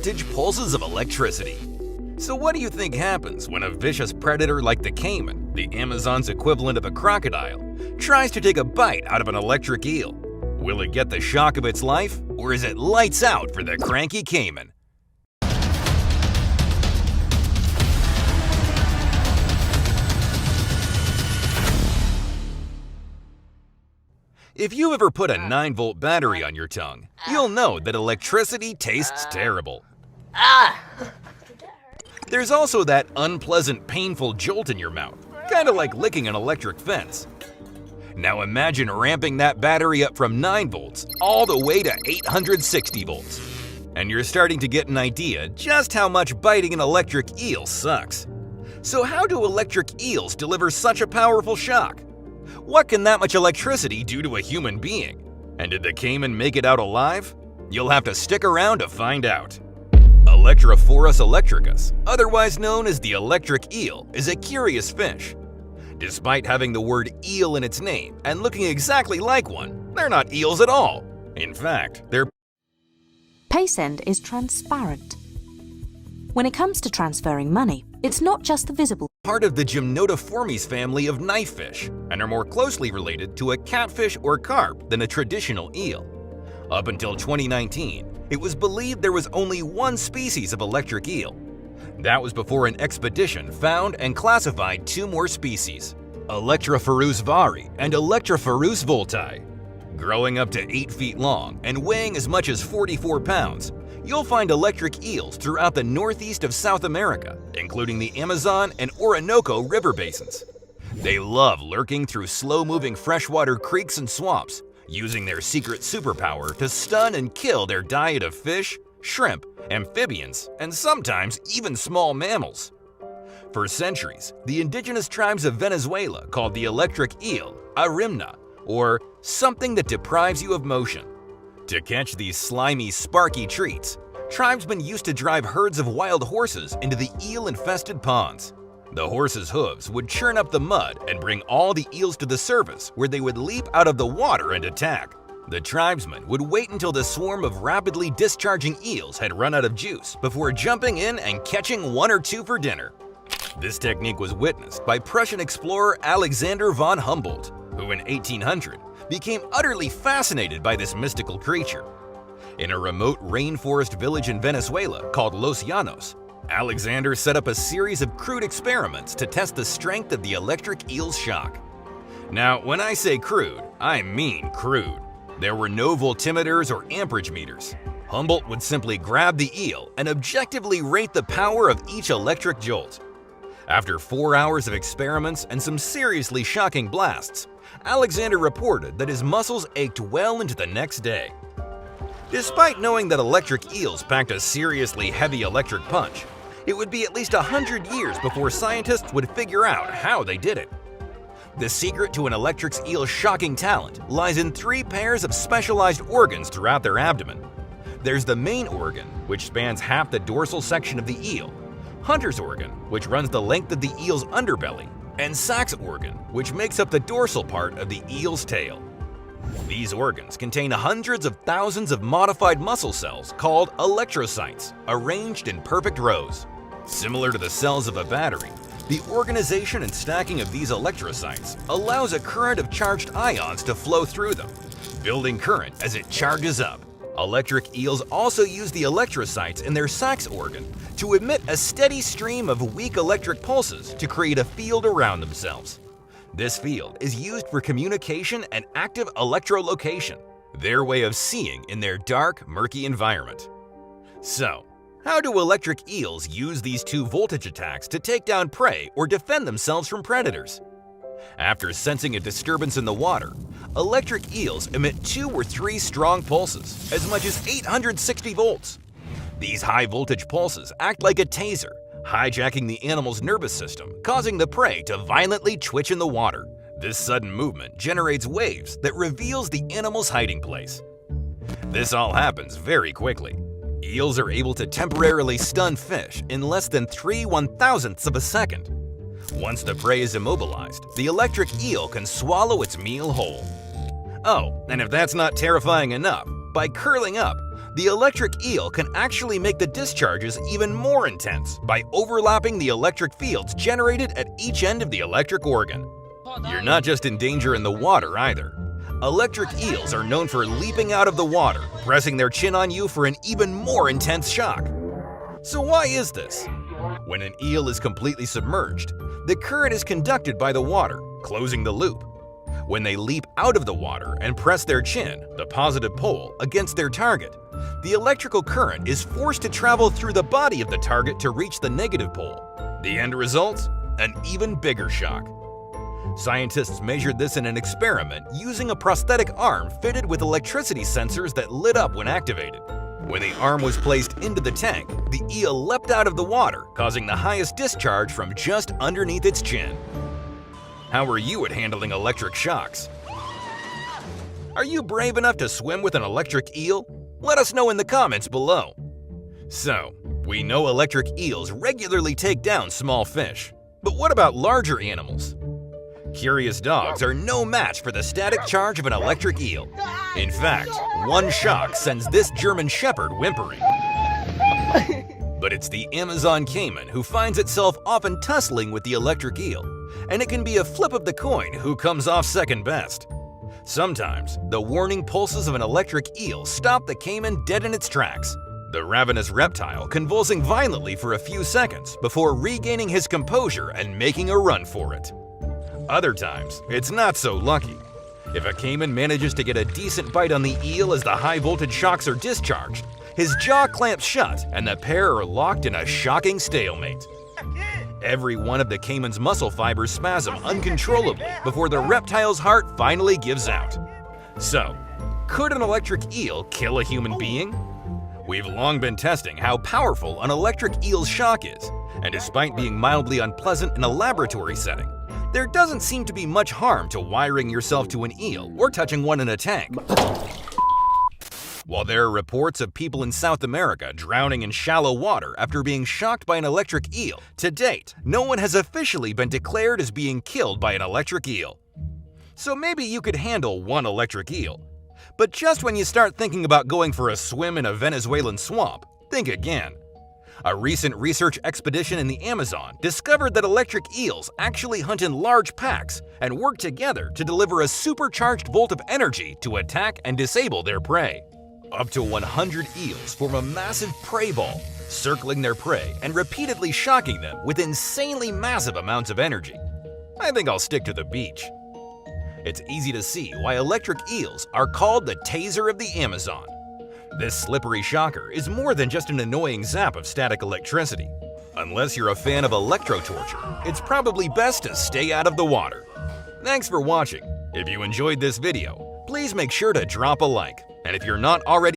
voltage pulses of electricity. So what do you think happens when a vicious predator like the caiman, the Amazon's equivalent of a crocodile, tries to take a bite out of an electric eel? Will it get the shock of its life, or is it lights out for the cranky caiman? If you've ever put a 9-volt battery on your tongue, you'll know that electricity tastes terrible. There's also that unpleasant, painful jolt in your mouth, kind of like licking an electric fence. Now imagine ramping that battery up from 9 volts all the way to 860 volts. And you're starting to get an idea just how much biting an electric eel sucks. So how do electric eels deliver such a powerful shock? What can that much electricity do to a human being? And did the caiman make it out alive? You'll have to stick around to find out. Electrophorus electricus, otherwise known as the electric eel, is a curious fish. Despite having the word eel in its name and looking exactly like one, they're not eels at all. In fact, their PaySend is transparent. When it comes to transferring money, it's not just the visible part of the Gymnotiformes family of knife fish and are more closely related to a catfish or carp than a traditional eel. Up until 2019, it was believed there was only one species of electric eel. That was before an expedition found and classified 2 more species, Electrophorus vari and Electrophorus voltae. Growing up to 8 feet long and weighing as much as 44 pounds, you'll find electric eels throughout the northeast of South America, including the Amazon and Orinoco river basins. They love lurking through slow-moving freshwater creeks and swamps, using their secret superpower to stun and kill their diet of fish, shrimp, amphibians, and sometimes even small mammals. For centuries, the indigenous tribes of Venezuela called the electric eel arimna, or something that deprives you of motion. To catch these slimy, sparky treats, tribesmen used to drive herds of wild horses into the eel-infested ponds. The horses' hooves would churn up the mud and bring all the eels to the surface, where they would leap out of the water and attack. The tribesmen would wait until the swarm of rapidly discharging eels had run out of juice before jumping in and catching 1 or 2 for dinner. This technique was witnessed by Prussian explorer Alexander von Humboldt, who in 1800 became utterly fascinated by this mystical creature. In a remote rainforest village in Venezuela called Los Llanos, Alexander set up a series of crude experiments to test the strength of the electric eel's shock. Now, when I say crude, I mean crude. There were no voltimeters or amperage meters. Humboldt would simply grab the eel and objectively rate the power of each electric jolt. After 4 hours of experiments and some seriously shocking blasts, Alexander reported that his muscles ached well into the next day. Despite knowing that electric eels packed a seriously heavy electric punch, it would be at least 100 years before scientists would figure out how they did it. The secret to an electric eel's shocking talent lies in 3 pairs of specialized organs throughout their abdomen. There's the main organ, which spans half the dorsal section of the eel, Hunter's organ, which runs the length of the eel's underbelly, and Sachs organ, which makes up the dorsal part of the eel's tail. These organs contain hundreds of thousands of modified muscle cells called electrocytes, arranged in perfect rows. Similar to the cells of a battery, the organization and stacking of these electrocytes allows a current of charged ions to flow through them, building current as it charges up. Electric eels also use the electrocytes in their Sachs organ to emit a steady stream of weak electric pulses to create a field around themselves. This field is used for communication and active electrolocation, their way of seeing in their dark, murky environment. So, how do electric eels use these 2 voltage attacks to take down prey or defend themselves from predators? After sensing a disturbance in the water, electric eels emit 2 or 3 strong pulses, as much as 860 volts. These high-voltage pulses act like a taser, hijacking the animal's nervous system, causing the prey to violently twitch in the water. This sudden movement generates waves that reveals the animal's hiding place. This all happens very quickly. Eels are able to temporarily stun fish in less than 3/1000ths of a second. Once the prey is immobilized, the electric eel can swallow its meal whole. Oh, and if that's not terrifying enough, by curling up, The electric eel can actually make the discharges even more intense by overlapping the electric fields generated at each end of the electric organ. You're not just in danger in the water either. Electric eels are known for leaping out of the water, pressing their chin on you for an even more intense shock. So why is this? When an eel is completely submerged, the current is conducted by the water, closing the loop. When they leap out of the water and press their chin, the positive pole, against their target, the electrical current is forced to travel through the body of the target to reach the negative pole. The end result? An even bigger shock. Scientists measured this in an experiment using a prosthetic arm fitted with electricity sensors that lit up when activated. When the arm was placed into the tank, the eel leapt out of the water, causing the highest discharge from just underneath its chin. How are you at handling electric shocks? Are you brave enough to swim with an electric eel? Let us know in the comments below. So, we know electric eels regularly take down small fish. But what about larger animals? Curious dogs are no match for the static charge of an electric eel. In fact, one shock sends this German Shepherd whimpering. But it's the Amazon caiman who finds itself often tussling with the electric eel, and it can be a flip of the coin who comes off second best. Sometimes, the warning pulses of an electric eel stop the caiman dead in its tracks, the ravenous reptile convulsing violently for a few seconds before regaining his composure and making a run for it. Other times, it's not so lucky. If a caiman manages to get a decent bite on the eel as the high-voltage shocks are discharged, his jaw clamps shut and the pair are locked in a shocking stalemate. Every one of the caiman's muscle fibers spasm uncontrollably before the reptile's heart finally gives out. So, could an electric eel kill a human being? We've long been testing how powerful an electric eel's shock is, and despite being mildly unpleasant in a laboratory setting, there doesn't seem to be much harm to wiring yourself to an eel or touching one in a tank. While there are reports of people in South America drowning in shallow water after being shocked by an electric eel, to date, no one has officially been declared as being killed by an electric eel. So maybe you could handle one electric eel. But just when you start thinking about going for a swim in a Venezuelan swamp, think again. A recent research expedition in the Amazon discovered that electric eels actually hunt in large packs and work together to deliver a supercharged volt of energy to attack and disable their prey. Up to 100 eels form a massive prey ball, circling their prey and repeatedly shocking them with insanely massive amounts of energy. I think I'll stick to the beach. It's easy to see why electric eels are called the taser of the Amazon. This slippery shocker is more than just an annoying zap of static electricity. Unless you're a fan of electro-torture, it's probably best to stay out of the water. Thanks for watching. If you enjoyed this video, please make sure to drop a like. And if you're not already